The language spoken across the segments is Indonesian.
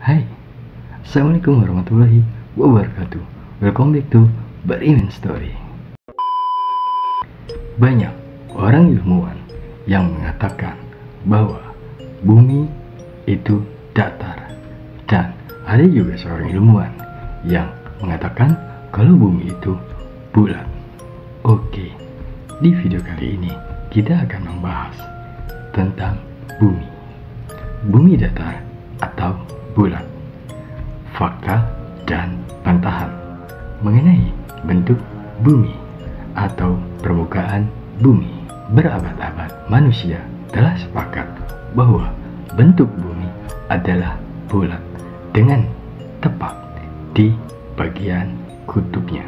Hai, Assalamualaikum warahmatullahi wabarakatuh. Welcome back to Beriman Story. Banyak orang ilmuwan yang mengatakan bahwa bumi itu datar, dan ada juga seorang ilmuwan yang mengatakan kalau bumi itu bulat. Oke, di video kali ini kita akan membahas tentang bumi datar atau bulat, fakta dan bantahan mengenai bentuk bumi atau permukaan bumi. Berabad-abad manusia telah sepakat bahwa bentuk bumi adalah bulat dengan tepat di bagian kutubnya.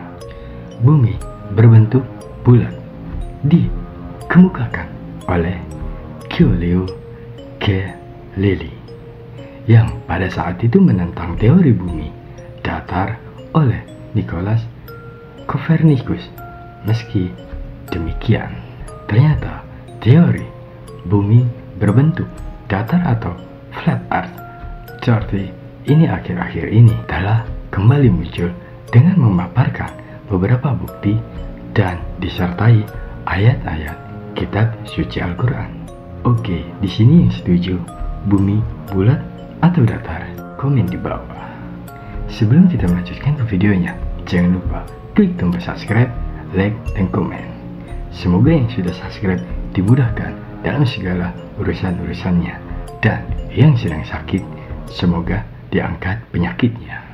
Bumi berbentuk bulat dikemukakan oleh Galileo Galilei yang pada saat itu menentang teori bumi datar oleh Nicolaus Copernicus. Meski demikian, ternyata teori bumi berbentuk datar atau flat earth seperti ini akhir-akhir ini telah kembali muncul dengan memaparkan beberapa bukti dan disertai ayat-ayat kitab suci Al-Quran. Oke, di sini yang setuju bumi bulat atau datar, komen di bawah. Sebelum kita melanjutkan ke videonya, jangan lupa klik tombol subscribe, like, dan komen. Semoga yang sudah subscribe dimudahkan dalam segala urusan-urusannya, dan yang sedang sakit semoga diangkat penyakitnya.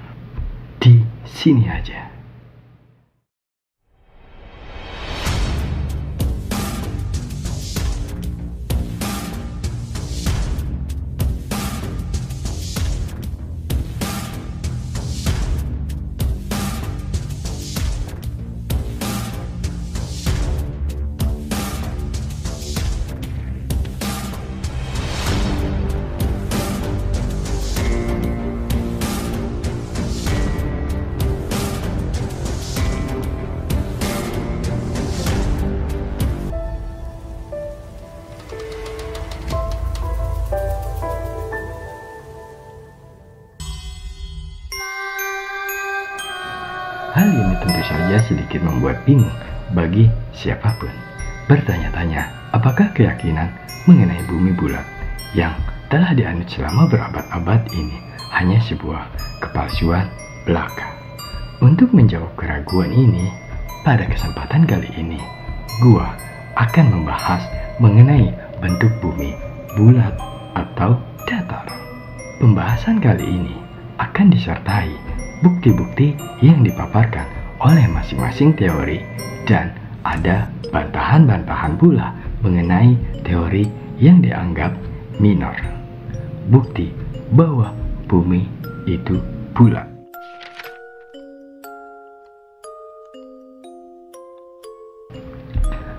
Di sini aja. Hal ini tentu saja sedikit membuat bingung bagi siapapun. Bertanya-tanya, apakah keyakinan mengenai bumi bulat yang telah dianut selama berabad-abad ini hanya sebuah kepalsuan belaka? Untuk menjawab keraguan ini, pada kesempatan kali ini, gua akan membahas mengenai bentuk bumi bulat atau datar. Pembahasan kali ini akan disertai bukti-bukti yang dipaparkan oleh masing-masing teori, dan ada bantahan-bantahan pula mengenai teori yang dianggap minor. Bukti bahwa bumi itu bulat.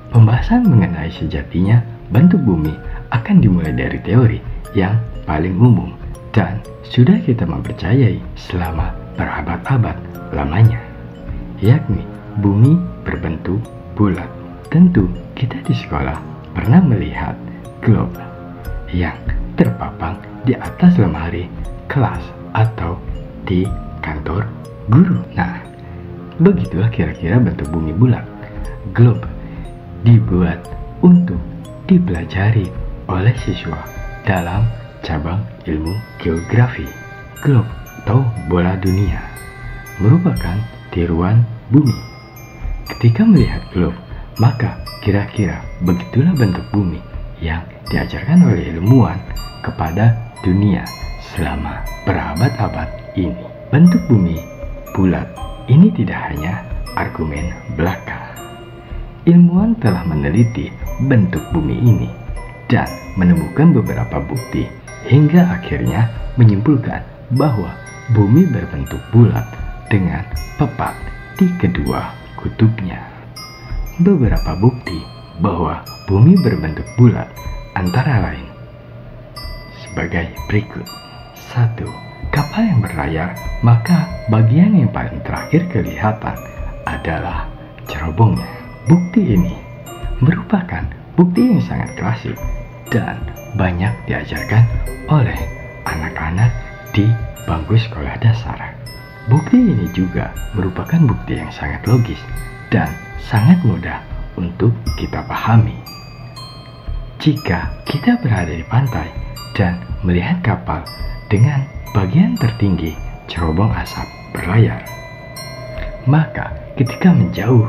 Pembahasan mengenai sejatinya bentuk bumi akan dimulai dari teori yang paling umum dan sudah kita mempercayai selama berabad-abad lamanya, yakni bumi berbentuk bulat. Tentu kita di sekolah pernah melihat globe yang terpapang di atas lemari kelas atau di kantor guru. Nah, begitulah kira-kira bentuk bumi bulat. Globe dibuat untuk dipelajari oleh siswa dalam cabang ilmu geografi. Globe atau bola dunia merupakan tiruan bumi. Ketika melihat globe, maka kira-kira begitulah bentuk bumi yang diajarkan oleh ilmuwan kepada dunia selama berabad-abad ini. Bentuk bumi bulat ini tidak hanya argumen belaka. Ilmuwan telah meneliti bentuk bumi ini dan menemukan beberapa bukti hingga akhirnya menyimpulkan bahwa bumi berbentuk bulat dengan tepat di kedua kutubnya. Beberapa bukti bahwa bumi berbentuk bulat antara lain sebagai berikut. 1. Kapal yang berlayar, maka bagian yang paling terakhir kelihatan adalah cerobongnya. Bukti ini merupakan bukti yang sangat klasik dan banyak diajarkan oleh anak-anak di bangku sekolah dasar. Bukti ini juga merupakan bukti yang sangat logis dan sangat mudah untuk kita pahami. Jika kita berada di pantai dan melihat kapal dengan bagian tertinggi cerobong asap berlayar, maka ketika menjauh,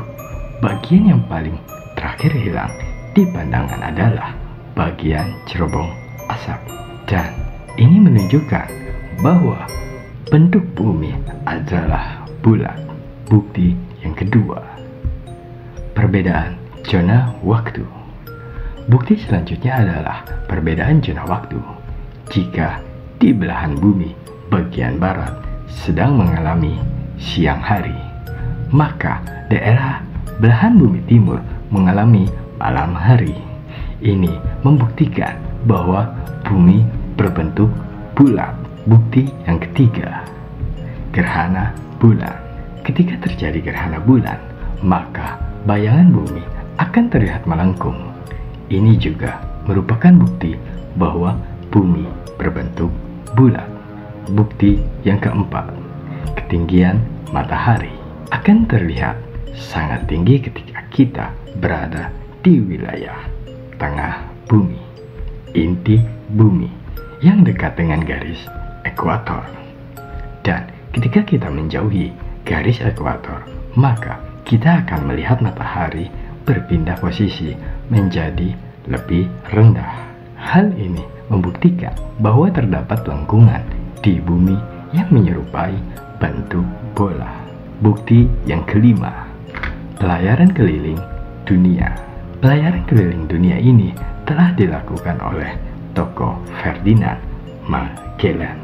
bagian yang paling terakhir hilang di pandangan adalah bagian cerobong asap. Dan ini menunjukkan bahwa bentuk bumi adalah bulat. Bukti yang kedua, perbedaan zona waktu. Bukti selanjutnya adalah perbedaan zona waktu. Jika di belahan bumi bagian barat sedang mengalami siang hari, maka daerah belahan bumi timur mengalami malam hari. Ini membuktikan bahwa bumi berbentuk bulat. Bukti yang ketiga, gerhana bulan. Ketika terjadi gerhana bulan, maka bayangan bumi akan terlihat melengkung. Ini juga merupakan bukti bahwa bumi berbentuk bulat. Bukti yang keempat, ketinggian matahari akan terlihat sangat tinggi ketika kita berada di wilayah tengah bumi, inti bumi yang dekat dengan garis ekuator. Dan ketika kita menjauhi garis ekuator, maka kita akan melihat matahari berpindah posisi menjadi lebih rendah. Hal ini membuktikan bahwa terdapat lengkungan di bumi yang menyerupai bentuk bola. Bukti yang kelima, pelayaran keliling dunia. Pelayaran keliling dunia ini telah dilakukan oleh tokoh Ferdinand Magellan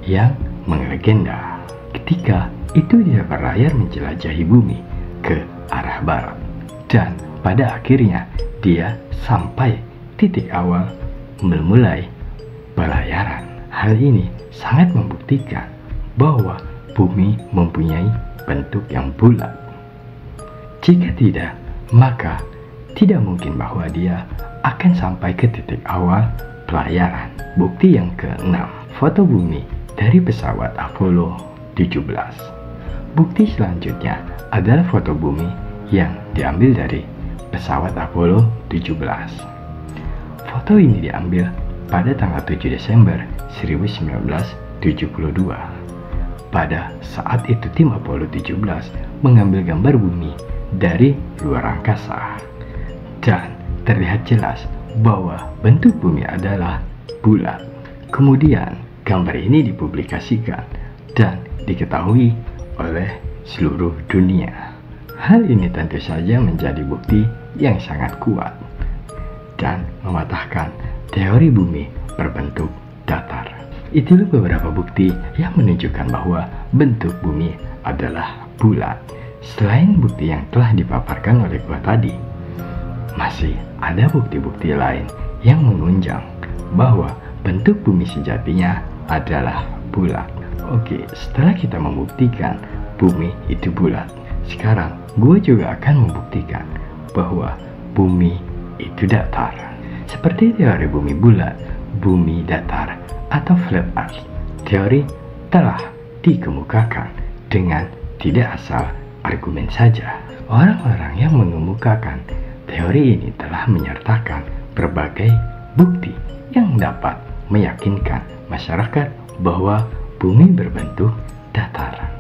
yang melegenda. Ketika itu dia berlayar menjelajahi bumi ke arah barat, dan pada akhirnya dia sampai titik awal memulai pelayaran. Hal ini sangat membuktikan bahwa bumi mempunyai bentuk yang bulat. Jika tidak, maka tidak mungkin bahwa dia akan sampai ke titik awal pelayaran. Bukti yang keenam, foto bumi dari pesawat Apollo 17. Bukti selanjutnya adalah foto bumi yang diambil dari pesawat Apollo 17. Foto ini diambil pada tanggal 7 Desember 1972. Pada saat itu tim Apollo 17 mengambil gambar bumi dari luar angkasa, dan terlihat jelas bahwa bentuk bumi adalah bulat. Kemudian gambar ini dipublikasikan dan diketahui oleh seluruh dunia. Hal ini tentu saja menjadi bukti yang sangat kuat dan mematahkan teori bumi berbentuk datar. Itulah beberapa bukti yang menunjukkan bahwa bentuk bumi adalah bulat. Selain bukti yang telah dipaparkan oleh gua tadi, masih ada bukti-bukti lain yang menunjang bahwa bentuk bumi sejatinya adalah bulat. Oke, setelah kita membuktikan bumi itu bulat, sekarang gue juga akan membuktikan bahwa bumi itu datar. Seperti teori bumi bulat, bumi datar, atau flat earth, teori telah dikemukakan dengan tidak asal argumen saja. Orang-orang yang mengemukakan teori ini telah menyertakan berbagai bukti yang dapat meyakinkan masyarakat bahwa bumi berbentuk datar.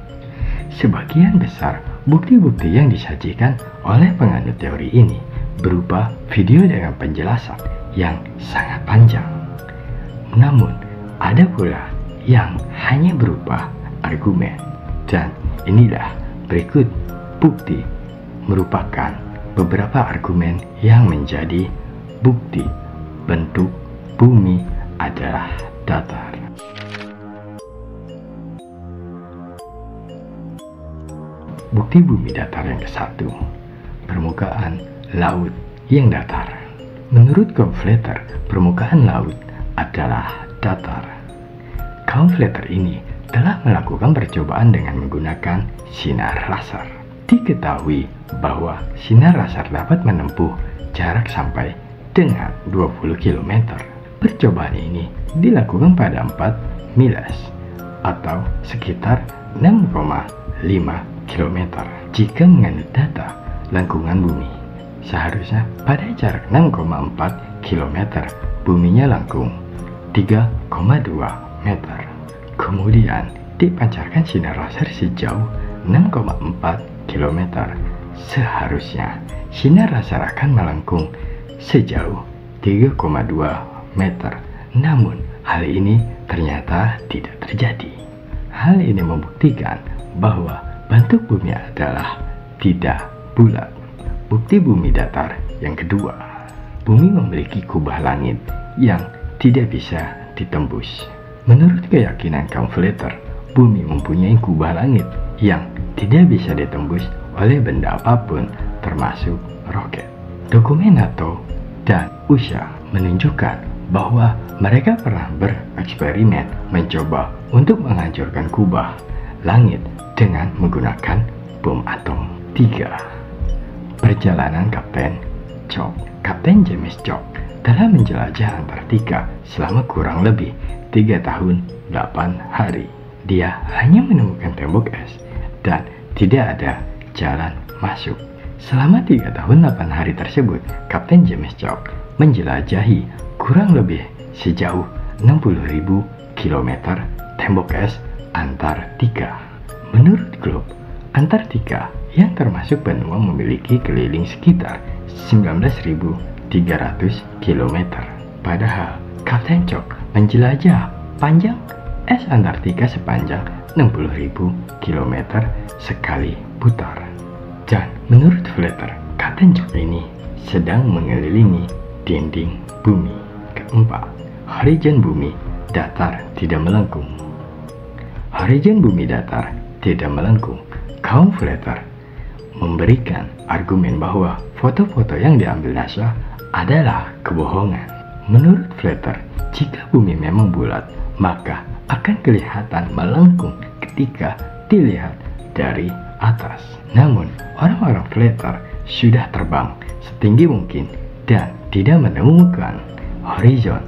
Sebagian besar bukti-bukti yang disajikan oleh penganut teori ini berupa video dengan penjelasan yang sangat panjang. Namun, ada pula yang hanya berupa argumen. Dan inilah berikut bukti merupakan beberapa argumen yang menjadi bukti bentuk bumi adalah datar. Bukti bumi datar yang ke-1, permukaan laut yang datar. Menurut kaum flatter, permukaan laut adalah datar. Kaum flatter ini telah melakukan percobaan dengan menggunakan sinar laser. Diketahui bahwa sinar laser dapat menempuh jarak sampai dengan 20 km. Percobaan ini dilakukan pada 4 miles atau sekitar 6,5 km. Jika menganut data lengkungan bumi, seharusnya pada jarak 6,4 km buminya lengkung 3,2 meter. Kemudian dipancarkan sinar laser sejauh 6,4 km. Seharusnya sinar laser akan melengkung sejauh 3,2 meter. Namun hal ini ternyata tidak terjadi. Hal ini membuktikan bahwa bentuk bumi adalah tidak bulat. Bukti bumi datar yang kedua, bumi memiliki kubah langit yang tidak bisa ditembus. Menurut keyakinan kaum flatter, bumi mempunyai kubah langit yang tidak bisa ditembus oleh benda apapun termasuk roket. Dokumen NATO dan USA menunjukkan bahwa mereka pernah bereksperimen mencoba untuk menghancurkan kubah langit dengan menggunakan bom atom. 3. Perjalanan Kapten Cook. Kapten James Cook telah menjelajah Antartika selama kurang lebih 3 tahun 8 hari. Dia hanya menemukan tembok es dan tidak ada jalan masuk. Selama 3 tahun 8 hari tersebut, Kapten James Cook menjelajahi kurang lebih sejauh 60.000 km tembok es Antartika. Menurut Globe, Antartika yang termasuk benua memiliki keliling sekitar 19.300 km. Padahal Kapten Cook menjelajah panjang es Antartika sepanjang 60.000 km sekali putar. Dan menurut Flatter, Kapten Cook ini sedang mengelilingi dinding bumi. Keempat, horizon bumi datar tidak melengkung. Horizon bumi datar tidak melengkung. Kaum Flatter memberikan argumen bahwa foto-foto yang diambil NASA adalah kebohongan. Menurut Flatter, jika bumi memang bulat, maka akan kelihatan melengkung ketika dilihat dari atas. Namun, orang-orang Flatter sudah terbang setinggi mungkin dan tidak menemukan horizon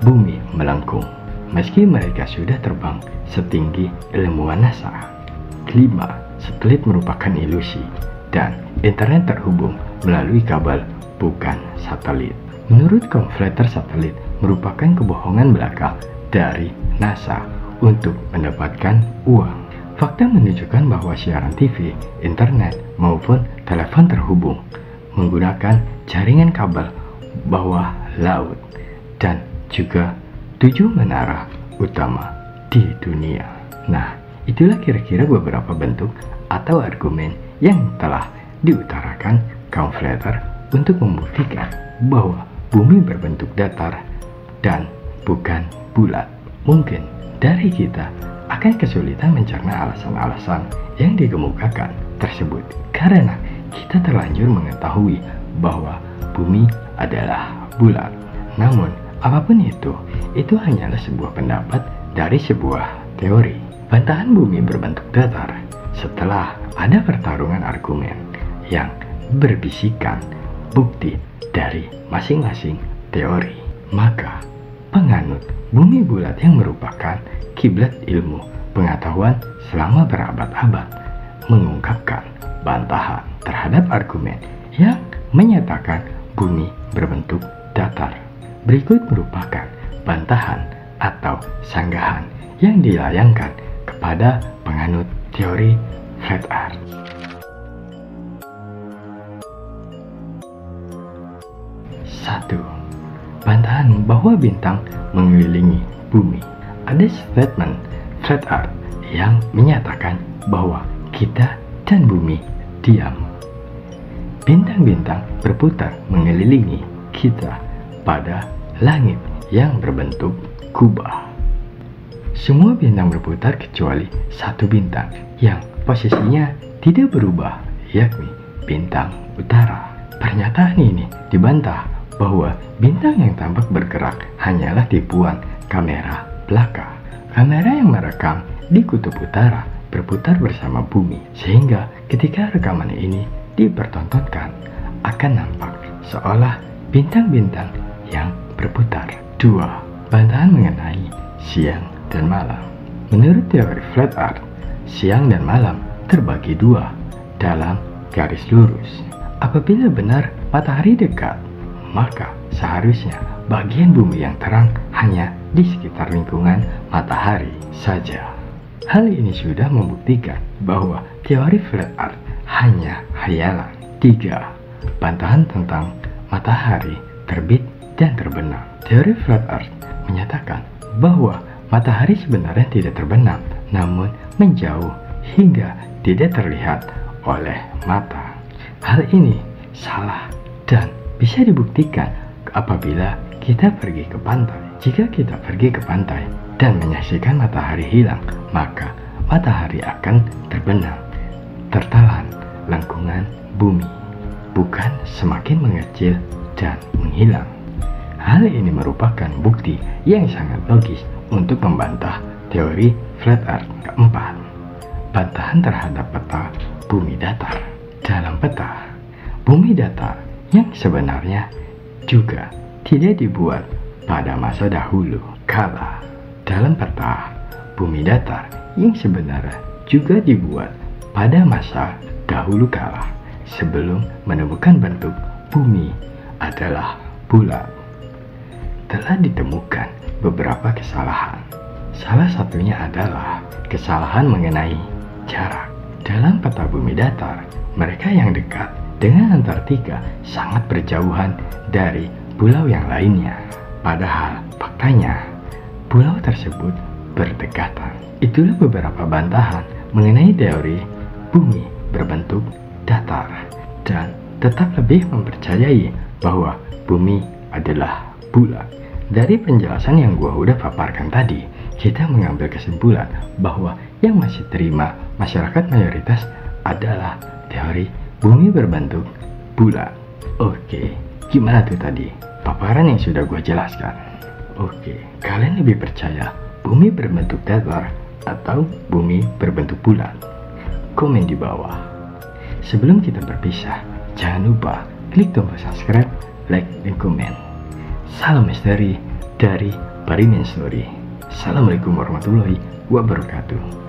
bumi melengkung, meski mereka sudah terbang setinggi ilmuwan NASA. 5. Satelit merupakan ilusi dan internet terhubung melalui kabel, bukan satelit. Menurut kaum Flatter, satelit merupakan kebohongan belaka dari NASA untuk mendapatkan uang. Fakta menunjukkan bahwa siaran TV, internet, maupun telepon terhubung menggunakan jaringan kabel bawah laut dan juga 7 menara utama di dunia. Nah, itulah kira-kira beberapa bentuk atau argumen yang telah diutarakan kaum Flatter untuk membuktikan bahwa bumi berbentuk datar dan bukan bulat. Mungkin dari kita akan kesulitan mencerna alasan-alasan yang dikemukakan tersebut karena kita terlanjur mengetahui bahwa bumi adalah bulat. Namun, apapun itu hanyalah sebuah pendapat dari sebuah teori. Bantahan bumi berbentuk datar setelah ada pertarungan argumen yang berbisikan bukti dari masing-masing teori. Maka, penganut bumi bulat yang merupakan kiblat ilmu pengetahuan selama berabad-abad mengungkapkan bantahan terhadap argumen yang menyatakan bumi berbentuk datar. Berikut merupakan bantahan atau sanggahan yang dilayangkan kepada penganut teori Flat Earth. 1. Bantahan bahwa bintang mengelilingi bumi. Ada statement Flat Earth yang menyatakan bahwa kita dan bumi diam. Bintang-bintang berputar mengelilingi kita pada langit yang berbentuk kubah. Semua bintang berputar kecuali satu bintang yang posisinya tidak berubah, yakni bintang utara. Pernyataan ini dibantah bahwa bintang yang tampak bergerak hanyalah tipuan kamera belaka. Kamera yang merekam di kutub utara berputar bersama bumi, sehingga ketika rekaman ini dipertontonkan akan nampak seolah bintang-bintang yang berputar. 2. Bantahan mengenai siang dan malam. Menurut teori flat earth, siang dan malam terbagi dua dalam garis lurus. Apabila benar matahari dekat, maka seharusnya bagian bumi yang terang hanya di sekitar lingkungan matahari saja. Hal ini sudah membuktikan bahwa teori flat earth hanya hayalan. 3. Bantahan tentang matahari terbit dan terbenam. Teori flat earth menyatakan bahwa matahari sebenarnya tidak terbenam, namun menjauh hingga tidak terlihat oleh mata. Hal ini salah dan bisa dibuktikan apabila kita pergi ke pantai. Jika kita pergi ke pantai dan menyaksikan matahari hilang, maka matahari akan terbenam, tertelan lengkungan bumi, bukan semakin mengecil dan menghilang. Hal ini merupakan bukti yang sangat logis untuk membantah teori flat earth. Keempat, bantahan terhadap peta bumi datar. Dalam peta bumi datar yang sebenarnya juga tidak dibuat pada masa dahulu kala. Dalam peta bumi datar yang sebenarnya juga dibuat pada masa dahulu kala, sebelum menemukan bentuk bumi adalah bulat, telah ditemukan beberapa kesalahan. Salah satunya adalah kesalahan mengenai jarak. Dalam peta bumi datar, mereka yang dekat dengan Antartika sangat berjauhan dari pulau yang lainnya. Padahal faktanya, pulau tersebut berdekatan. Itulah beberapa bantahan mengenai teori bumi berbentuk datar, dan tetap lebih mempercayai bahwa bumi adalah bulat. Dari penjelasan yang gua udah paparkan tadi, kita mengambil kesimpulan bahwa yang masih terima masyarakat mayoritas adalah teori bumi berbentuk bulat. Oke, gimana tuh tadi paparan yang sudah gua jelaskan? Oke, kalian lebih percaya bumi berbentuk datar atau bumi berbentuk bulat? Komen di bawah. Sebelum kita berpisah, jangan lupa klik tombol subscribe, like, dan komen. Salam misteri dari Parimen Story. Assalamualaikum warahmatullahi wabarakatuh.